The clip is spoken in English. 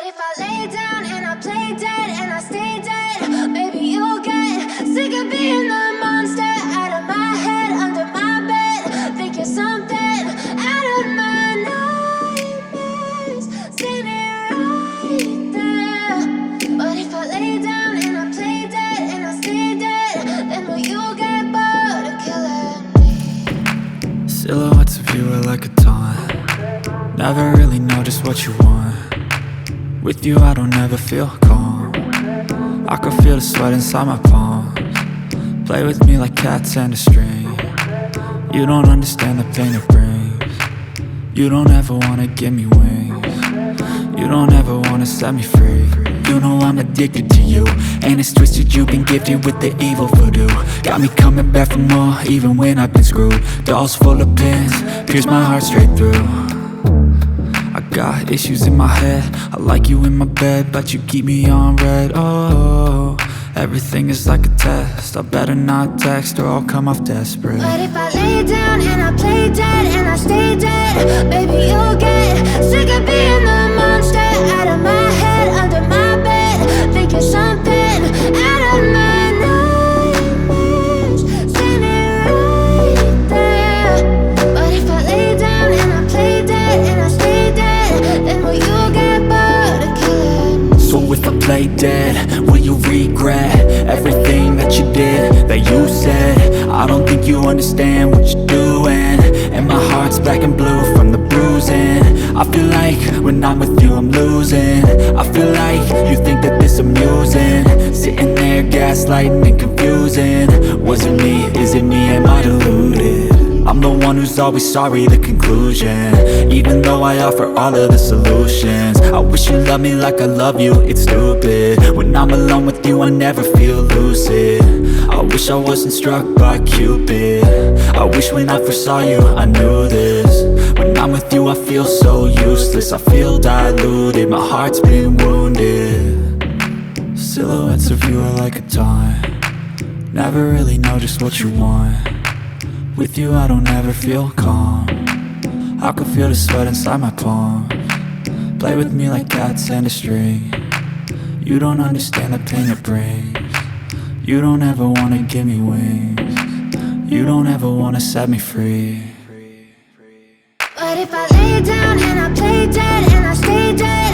if I lay down and I play dead and I stay dead, maybe you'll get sick of being the monster out of my head, under my bed. Think you're something out of my nightmares, standing right there. But if I lay down and I play dead and I stay dead, then will you get bored of killing me? Silhouettes of you are like a taunt. Never really know just what you want. With you I don't ever feel calm. I can feel the sweat inside my palms. Play with me like cats and a string. You don't understand the pain it brings. You don't ever wanna give me wings. You don't ever wanna set me free. You know I'm addicted to you, and it's twisted, you've been gifted with the evil voodoo. Got me coming back for more, even when I've been screwed. Dolls full of pins, pierce my heart straight through. I got issues in my head, I like you in my bed, but you keep me on red. Oh, everything is like a test, I better not text or I'll come off desperate. But if I lay down and I play dead and I stay dead, baby you'll get sick of being the monster out of my head, under my bed. Think you're something out of my nightmares, standing right there. But if I lay down and I play dead and I stay dead, then will you get bored of killing me? So if I play dead, will you regret everything that you did, that you said? I don't think you understand what you're doing, and my heart's black and blue from the bruising. I feel like when I'm with you I'm losing. I feel like you think that this amusing, sitting there gaslighting and confusing. Was it me? Is it me? Am I deluded? I'm the one who's always sorry, the conclusion, even though I offer all of the solutions. I wish you loved me like I love you, it's stupid. When I'm alone with you I never feel lucid. I wish I wasn't struck by Cupid. I wish when I first saw you I knew this. When I'm with you I feel so useless, I feel diluted, my heart's been wounded. Silhouettes of you are like a taunt. Never really know just what you want. With you I don't ever feel calm. I can feel the sweat inside my palms. Play with me like cats and a string. You don't understand the pain it brings. You don't ever wanna give me wings. You don't ever wanna set me free. But if I lay down and I play dead and I stay dead,